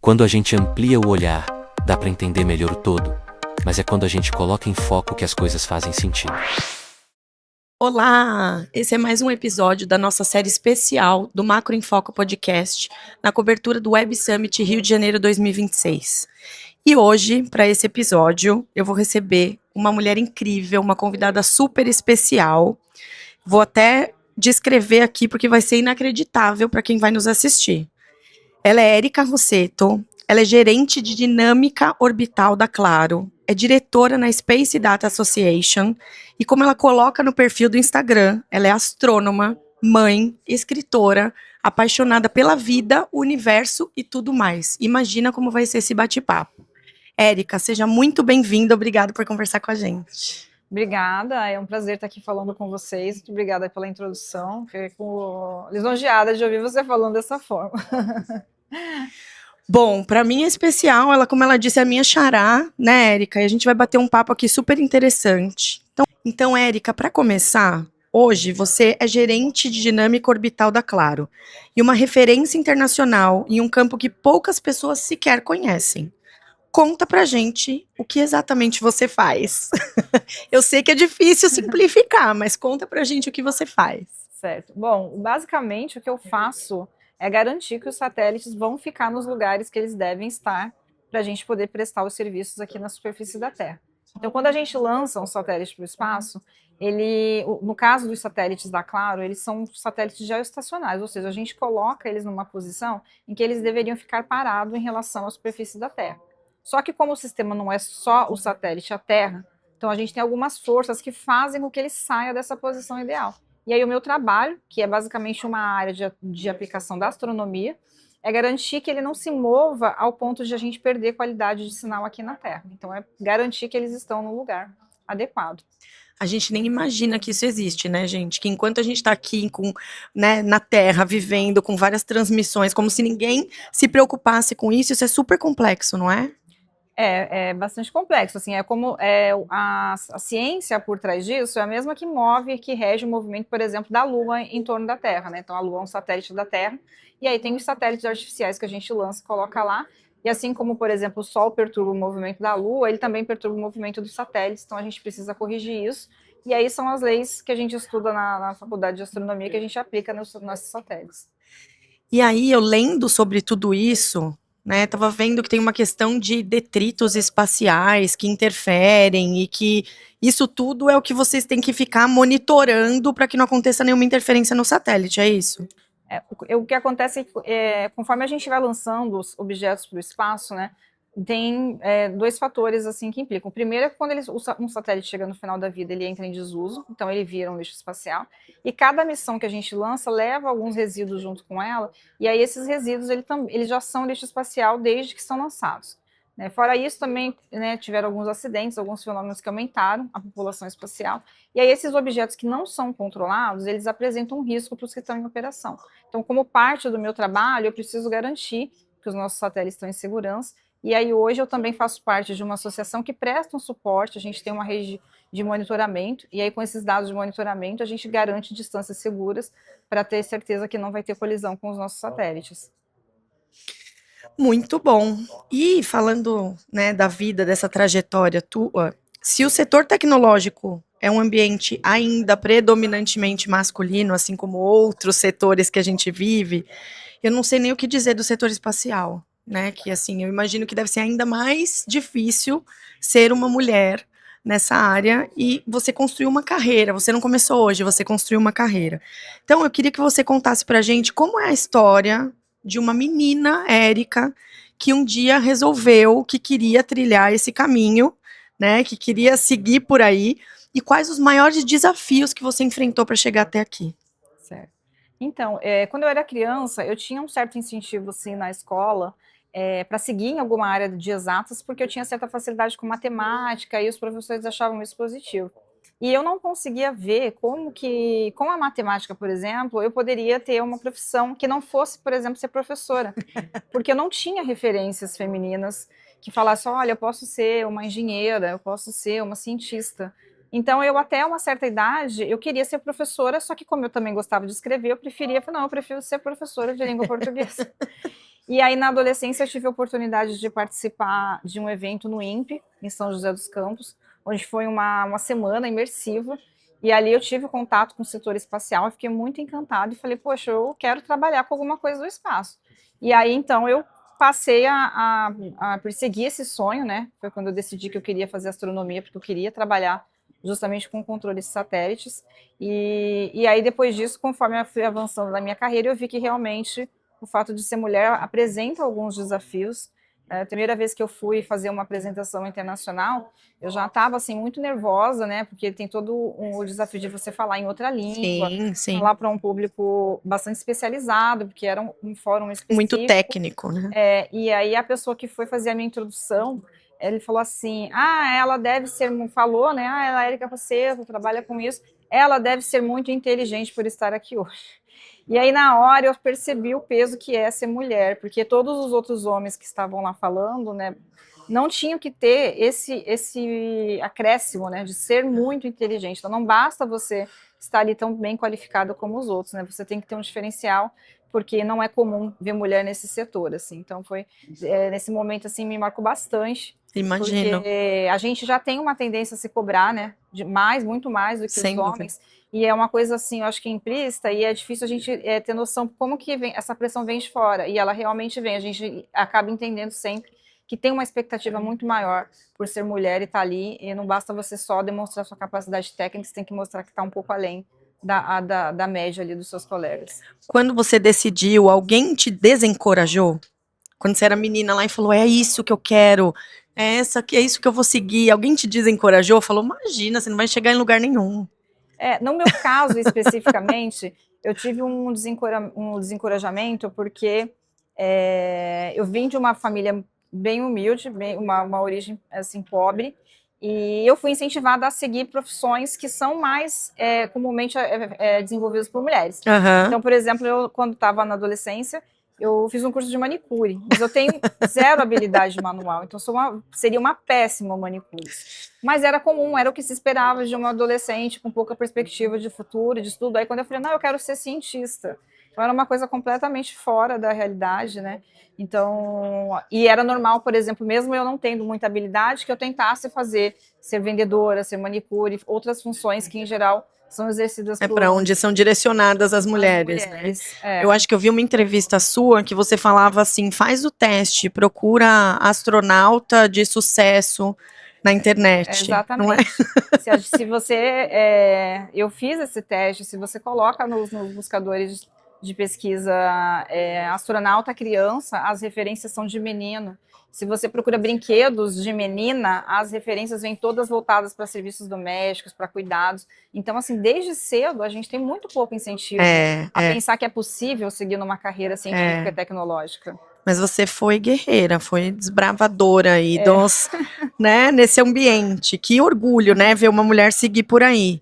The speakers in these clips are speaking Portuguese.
Quando a gente amplia o olhar, dá para entender melhor o todo, mas é quando a gente coloca em foco que as coisas fazem sentido. Olá! Esse é mais um episódio da nossa série especial do Macro em Foco Podcast, na cobertura do Web Summit Rio de Janeiro 2026. E hoje, para esse episódio, eu vou receber uma mulher incrível, uma convidada super especial. Vou até descrever aqui porque vai ser inacreditável para quem vai nos assistir. Ela é Érica Rossetto, ela é gerente de dinâmica orbital da Claro, é diretora na Space Data Association e, como ela coloca no perfil do Instagram, ela é astrônoma, mãe, escritora, apaixonada pela vida, o universo e tudo mais. Imagina como vai ser esse bate-papo. Érica, seja muito bem-vinda, obrigada por conversar com a gente. Obrigada, é um prazer estar aqui falando com vocês. Muito obrigada pela introdução. Fico lisonjeada de ouvir você falando dessa forma. Bom, para mim é especial, como ela disse, é a minha xará, né, Érica? E a gente vai bater um papo aqui super interessante. Então, Érica, para começar, hoje você é gerente de dinâmica orbital da Claro e uma referência internacional em um campo que poucas pessoas sequer conhecem. Conta pra gente o que exatamente você faz. Eu sei que é difícil simplificar, mas conta pra gente o que você faz. Certo. Bom, basicamente o que eu faço é garantir que os satélites vão ficar nos lugares que eles devem estar para a gente poder prestar os serviços aqui na superfície da Terra. Então, quando a gente lança um satélite para o espaço, no caso dos satélites da Claro, eles são satélites geoestacionários, ou seja, a gente coloca eles numa posição em que eles deveriam ficar parados em relação à superfície da Terra. Só que como o sistema não é só o satélite, a Terra, então a gente tem algumas forças que fazem com que ele saia dessa posição ideal. E aí o meu trabalho, que é basicamente uma área de aplicação da astronomia, é garantir que ele não se mova ao ponto de a gente perder qualidade de sinal aqui na Terra. Então é garantir que eles estão no lugar adequado. A gente nem imagina que isso existe, né, gente? Que enquanto a gente está aqui na Terra, vivendo com várias transmissões, como se ninguém se preocupasse com isso, isso é super complexo, não é? É bastante complexo, assim, a ciência por trás disso é a mesma que move, que rege o movimento, por exemplo, da Lua em torno da Terra, né? Então a Lua é um satélite da Terra, e aí tem os satélites artificiais que a gente lança e coloca lá, e assim como, por exemplo, o Sol perturba o movimento da Lua, ele também perturba o movimento dos satélites, então a gente precisa corrigir isso, e aí são as leis que a gente estuda na faculdade de astronomia que a gente aplica nos nossos satélites. E aí, eu lendo sobre tudo isso, né, tava vendo que tem uma questão de detritos espaciais que interferem e que isso tudo é o que vocês têm que ficar monitorando para que não aconteça nenhuma interferência no satélite, é isso? O que acontece conforme a gente vai lançando os objetos para o espaço, né, tem dois fatores assim que implicam. O primeiro é que quando um satélite chega no final da vida, ele entra em desuso, então ele vira um lixo espacial, e cada missão que a gente lança leva alguns resíduos junto com ela, e aí esses resíduos eles já são lixo espacial desde que são lançados. Né? Fora isso, também tiveram alguns acidentes, alguns fenômenos que aumentaram a população espacial, e aí esses objetos que não são controlados, eles apresentam um risco para os que estão em operação. Então, como parte do meu trabalho, eu preciso garantir que os nossos satélites estão em segurança, e aí hoje eu também faço parte de uma associação que presta um suporte, a gente tem uma rede de monitoramento, e aí com esses dados de monitoramento a gente garante distâncias seguras para ter certeza que não vai ter colisão com os nossos satélites. Muito bom. E falando, né, da vida, dessa trajetória tua, se o setor tecnológico é um ambiente ainda predominantemente masculino, assim como outros setores que a gente vive, eu não sei nem o que dizer do setor espacial, né? Que assim, eu imagino que deve ser ainda mais difícil ser uma mulher nessa área e você construiu uma carreira. Você não começou hoje, você construiu uma carreira. Então, eu queria que você contasse pra gente como é a história de uma menina, Érica, que um dia resolveu que queria trilhar esse caminho, né? Que queria seguir por aí. E quais os maiores desafios que você enfrentou para chegar até aqui? Certo. Então, quando eu era criança, eu tinha um certo incentivo assim na escola para seguir em alguma área de exatas, porque eu tinha certa facilidade com matemática e os professores achavam isso positivo. E eu não conseguia ver como que, com a matemática, por exemplo, eu poderia ter uma profissão que não fosse, por exemplo, ser professora, porque eu não tinha referências femininas que falassem, olha, eu posso ser uma engenheira, eu posso ser uma cientista. Então, eu até uma certa idade, eu queria ser professora, só que como eu também gostava de escrever, eu preferia, não, eu prefiro ser professora de língua portuguesa. E aí, na adolescência, eu tive a oportunidade de participar de um evento no INPE, em São José dos Campos, onde foi uma semana imersiva. E ali eu tive contato com o setor espacial, eu fiquei muito encantada e falei, poxa, eu quero trabalhar com alguma coisa do espaço. E aí, então, eu passei a perseguir esse sonho, né? Foi quando eu decidi que eu queria fazer astronomia, porque eu queria trabalhar justamente com controle de satélites. E aí, depois disso, conforme eu fui avançando na minha carreira, eu vi que realmente o fato de ser mulher apresenta alguns desafios. A primeira vez que eu fui fazer uma apresentação internacional, eu já estava assim muito nervosa, né? Porque tem todo o desafio de você falar em outra língua, Sim. falar para um público bastante especializado, porque era um fórum Muito específico. técnico, né? E aí a pessoa que foi fazer a minha introdução, ele falou assim, ela deve ser, falou, né? Ela é Érica Rosseto, trabalha com isso, ela deve ser muito inteligente por estar aqui hoje. E aí, na hora, eu percebi o peso que é ser mulher, porque todos os outros homens que estavam lá falando, né, não tinham que ter esse acréscimo, né, de ser muito inteligente. Então, não basta você estar ali tão bem qualificado como os outros, né, você tem que ter um diferencial, porque não é comum ver mulher nesse setor, assim. Então, foi, nesse momento, assim, me marcou bastante. Imagino. Porque a gente já tem uma tendência a se cobrar, né, de muito mais do que Sem os dúvida. homens. E é uma coisa assim, eu acho que implícita, e é difícil a gente ter noção como que essa pressão vem de fora, e ela realmente vem, a gente acaba entendendo sempre que tem uma expectativa muito maior por ser mulher e estar ali, e não basta você só demonstrar sua capacidade técnica, você tem que mostrar que está um pouco além da média ali dos seus colegas. Quando você decidiu, alguém te desencorajou? Quando você era menina lá e falou, é isso que eu quero, é isso que eu vou seguir, alguém te desencorajou? Falou, imagina, você não vai chegar em lugar nenhum. No meu caso, especificamente, eu tive um desencorajamento porque eu vim de uma família bem humilde, uma origem assim, pobre, e eu fui incentivada a seguir profissões que são mais comumente desenvolvidas por mulheres. Uhum. Então, por exemplo, eu, quando estava na adolescência, eu fiz um curso de manicure, mas eu tenho zero habilidade manual, então seria uma péssima manicure. Mas era comum, era o que se esperava de uma adolescente com pouca perspectiva de futuro, de estudo. Aí quando eu falei, não, eu quero ser cientista. Então era uma coisa completamente fora da realidade, né? Então, e era normal, por exemplo, mesmo eu não tendo muita habilidade, que eu tentasse ser vendedora, ser manicure, outras funções que em geral são exercidas por... para onde são direcionadas as mulheres, né? Eu acho que eu vi uma entrevista sua que você falava assim, faz o teste, procura astronauta de sucesso na internet. Exatamente. Não é? Se você... eu fiz esse teste, se você coloca nos buscadores de pesquisa astronauta criança, as referências são de menino. Se você procura brinquedos de menina, as referências vêm todas voltadas para serviços domésticos, para cuidados. Então, assim, desde cedo, a gente tem muito pouco incentivo a pensar que é possível seguir numa carreira científica e tecnológica. Mas você foi guerreira, foi desbravadora aí né, nesse ambiente. Que orgulho, né, ver uma mulher seguir por aí.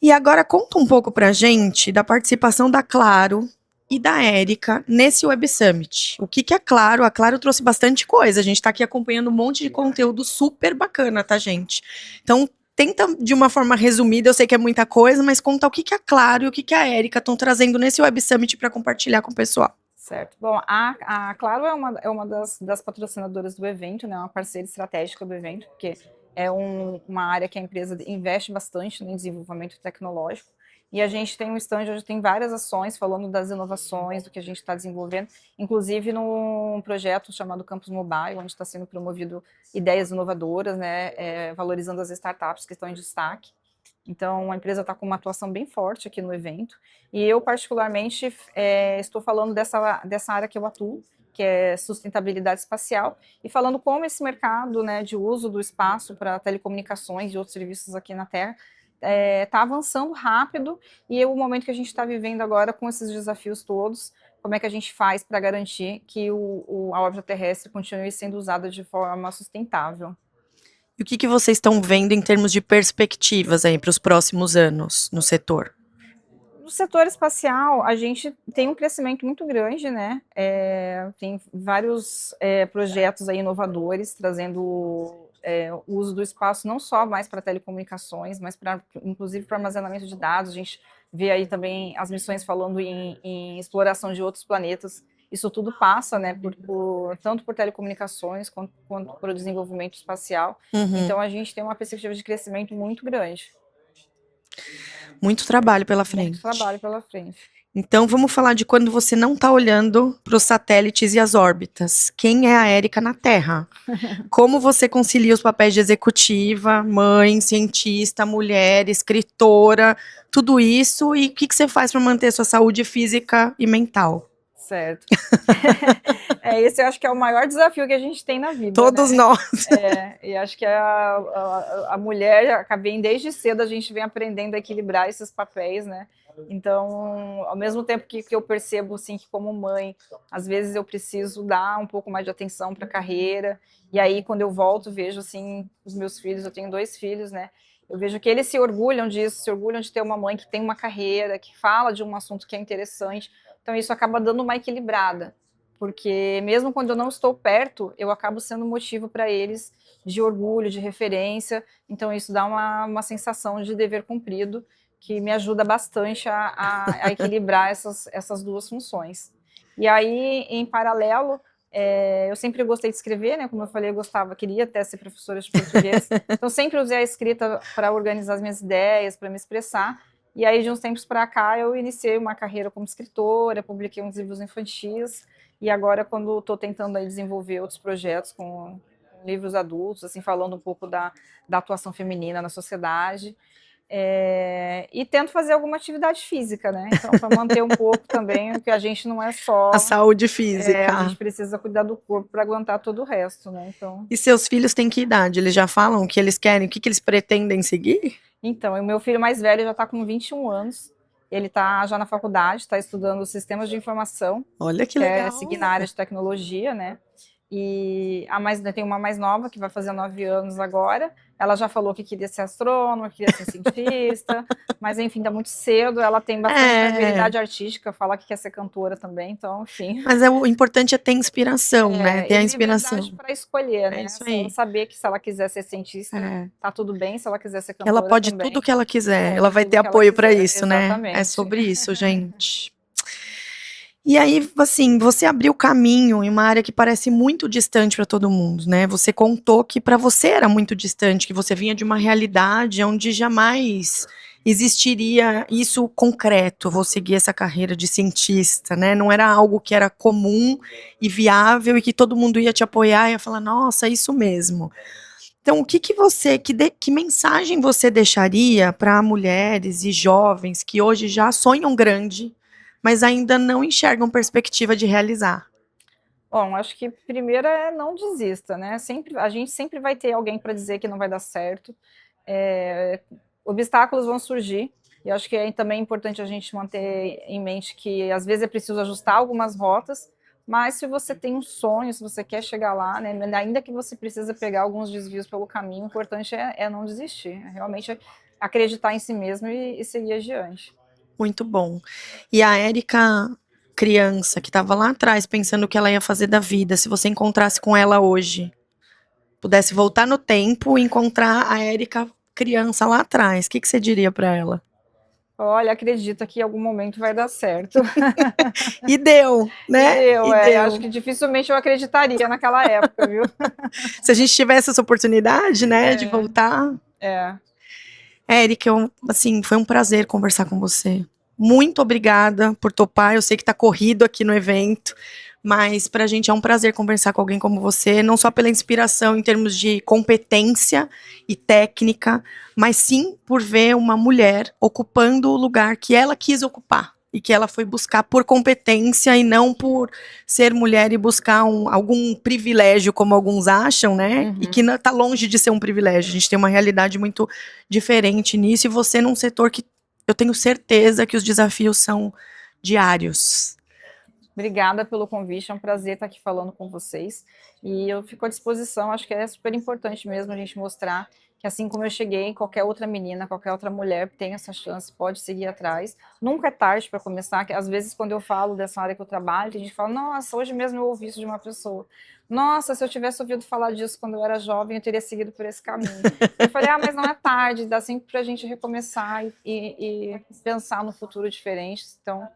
E agora conta um pouco pra gente da participação da Claro e da Érica nesse Web Summit. O que é Claro? A Claro trouxe bastante coisa. A gente tá aqui acompanhando um monte de conteúdo super bacana, tá, gente? Então, tenta de uma forma resumida, eu sei que é muita coisa, mas conta o que a Claro e o que a Érica estão trazendo nesse Web Summit para compartilhar com o pessoal. Certo. Bom, a Claro é uma das patrocinadoras do evento, né? Uma parceira estratégica do evento, porque é uma área que a empresa investe bastante no desenvolvimento tecnológico. E a gente tem um stand onde tem várias ações falando das inovações, do que a gente está desenvolvendo, inclusive num projeto chamado Campus Mobile, onde está sendo promovido ideias inovadoras, né, valorizando as startups que estão em destaque. Então, a empresa está com uma atuação bem forte aqui no evento. E eu, particularmente, estou falando dessa área que eu atuo, que é sustentabilidade espacial, e falando como esse mercado, né, de uso do espaço para telecomunicações e outros serviços aqui na Terra está avançando rápido, e é o momento que a gente está vivendo agora com esses desafios todos, como é que a gente faz para garantir que a órbita terrestre continue sendo usada de forma sustentável. E o que vocês estão vendo em termos de perspectivas aí para os próximos anos no setor? No setor espacial, a gente tem um crescimento muito grande, né? Tem vários projetos aí inovadores, trazendo o uso do espaço não só mais para telecomunicações, mas inclusive para armazenamento de dados. A gente vê aí também as missões falando em exploração de outros planetas. isso tudo passa, né, tanto por telecomunicações quanto por desenvolvimento espacial. Então a gente tem uma perspectiva de crescimento muito grande. Muito trabalho pela Muito frente. trabalho pela frente. Então, vamos falar de quando você não está olhando para os satélites e as órbitas. Quem é a Érica na Terra? Como você concilia os papéis de executiva, mãe, cientista, mulher, escritora, tudo isso, e o que você faz para manter sua saúde física e mental? Certo. Esse eu acho que é o maior desafio que a gente tem na vida. Todos né? nós. E acho que a mulher, desde cedo, a gente vem aprendendo a equilibrar esses papéis, né? Então, ao mesmo tempo que eu percebo, assim, que como mãe, às vezes eu preciso dar um pouco mais de atenção para a carreira, e aí quando eu volto, vejo, assim, os meus filhos, eu tenho 2 filhos, né? Eu vejo que eles se orgulham disso, se orgulham de ter uma mãe que tem uma carreira, que fala de um assunto que é interessante. Então, isso acaba dando uma equilibrada, porque mesmo quando eu não estou perto, eu acabo sendo motivo para eles de orgulho, de referência. Então, isso dá uma sensação de dever cumprido, que me ajuda bastante a equilibrar essas 2 funções. E aí, em paralelo, eu sempre gostei de escrever, né? Como eu falei, eu queria até ser professora de português. Então, sempre usei a escrita para organizar as minhas ideias, para me expressar. E aí, de uns tempos para cá, eu iniciei uma carreira como escritora, publiquei uns livros infantis, e agora, quando estou tentando aí desenvolver outros projetos com livros adultos, assim, falando um pouco da atuação feminina na sociedade, e tento fazer alguma atividade física, né? Então, para manter um pouco também, porque a gente não é só... A saúde física. a gente precisa cuidar do corpo para aguentar todo o resto, né? Então... E seus filhos têm que idade? Eles já falam o que eles querem, o que eles pretendem seguir? Então, o meu filho mais velho já está com 21 anos, ele está já na faculdade, está estudando sistemas de informação. Olha que legal. Quer seguir na área de tecnologia, né? E tem uma mais nova, que vai fazer 9 anos agora. Ela já falou que queria ser astrônoma, queria ser cientista, mas enfim, tá muito cedo. Ela tem bastante habilidade artística, fala que quer ser cantora também, então, enfim. Mas o importante é ter inspiração, né? Ter a inspiração. Para escolher, né? Isso aí. Ela saber que se ela quiser ser cientista, tá tudo bem. Se ela quiser ser cantora, ela pode também. Tudo que ela quiser. Ela vai ter apoio para isso, exatamente. né? É sobre isso, gente. E aí, assim, você abriu caminho em uma área que parece muito distante para todo mundo, né? Você contou que para você era muito distante, que você vinha de uma realidade onde jamais existiria isso concreto, vou seguir essa carreira de cientista, né? Não era algo que era comum e viável e que todo mundo ia te apoiar e ia falar, nossa, isso mesmo. Então, o que que mensagem você deixaria para mulheres e jovens que hoje já sonham grande, mas ainda não enxergam perspectiva de realizar? Bom, acho que primeiro não desista, né? A gente sempre vai ter alguém para dizer que não vai dar certo. Obstáculos vão surgir, e acho que é também importante a gente manter em mente que às vezes é preciso ajustar algumas rotas, mas se você tem um sonho, se você quer chegar lá, né, ainda que você precisa pegar alguns desvios pelo caminho, o importante é não desistir, realmente acreditar em si mesmo e seguir adiante. Muito bom. E a Érica, criança, que estava lá atrás pensando o que ela ia fazer da vida, se você encontrasse com ela hoje, pudesse voltar no tempo e encontrar a Érica criança lá atrás, o que você diria para ela? Olha, acredita que em algum momento vai dar certo. E deu, né? Deu. Acho que dificilmente eu acreditaria naquela época, viu? Se a gente tivesse essa oportunidade, né, de voltar. Érica, assim, foi um prazer conversar com você. Muito obrigada por topar. Eu sei que está corrido aqui no evento, mas para a gente é um prazer conversar com alguém como você, não só pela inspiração em termos de competência e técnica, mas sim por ver uma mulher ocupando o lugar que ela quis ocupar e que ela foi buscar por competência e não por ser mulher e buscar algum privilégio, como alguns acham, né? E que está longe de ser um privilégio. A gente tem uma realidade muito diferente nisso, e você num setor que eu tenho certeza que os desafios são diários. Obrigada pelo convite, é um prazer estar aqui falando com vocês. E eu fico à disposição, acho que é super importante mesmo a gente mostrar que assim como eu cheguei, qualquer outra menina, qualquer outra mulher tem essa chance, pode seguir atrás. Nunca é tarde para começar, que às vezes quando eu falo dessa área que eu trabalho, a gente fala, nossa, hoje mesmo eu ouvi isso de uma pessoa. Nossa, se eu tivesse ouvido falar disso quando eu era jovem, eu teria seguido por esse caminho. Eu falei, mas não é tarde, dá sempre para a gente recomeçar e pensar no futuro diferente. Então,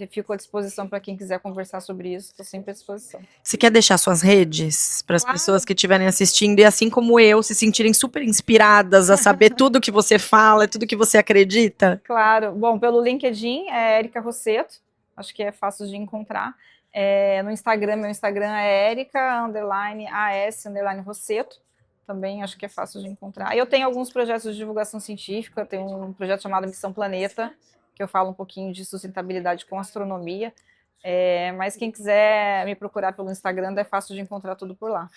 fico à disposição para quem quiser conversar sobre isso, estou sempre à disposição. Você quer deixar suas redes para as Claro. pessoas que estiverem assistindo e, assim como eu, se sentirem super inspiradas a saber tudo que você fala, tudo que você acredita? Claro. Bom, pelo LinkedIn é Érica Rosseto, acho que é fácil de encontrar. No Instagram, meu Instagram é Erica_AS_Rosseto, também acho que é fácil de encontrar. E eu tenho alguns projetos de divulgação científica, eu tenho um projeto chamado Missão Planeta, que eu falo um pouquinho de sustentabilidade com astronomia, mas quem quiser me procurar pelo Instagram, é fácil de encontrar tudo por lá.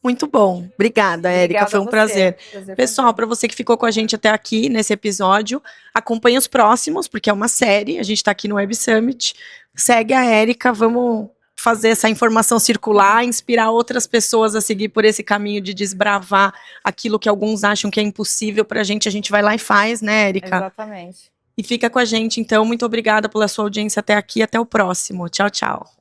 Muito bom. Obrigada, Érica. Obrigada Foi a um você. prazer. Prazer foi Pessoal, meu. para você que ficou com a gente até aqui nesse episódio, acompanhe os próximos, porque é uma série. A gente está aqui no Web Summit. Segue a Érica, vamos fazer essa informação circular, inspirar outras pessoas a seguir por esse caminho de desbravar aquilo que alguns acham que é impossível para a gente vai lá e faz, né, Érica? Exatamente. E fica com a gente, então. Muito obrigada pela sua audiência até aqui. Até o próximo. Tchau, tchau.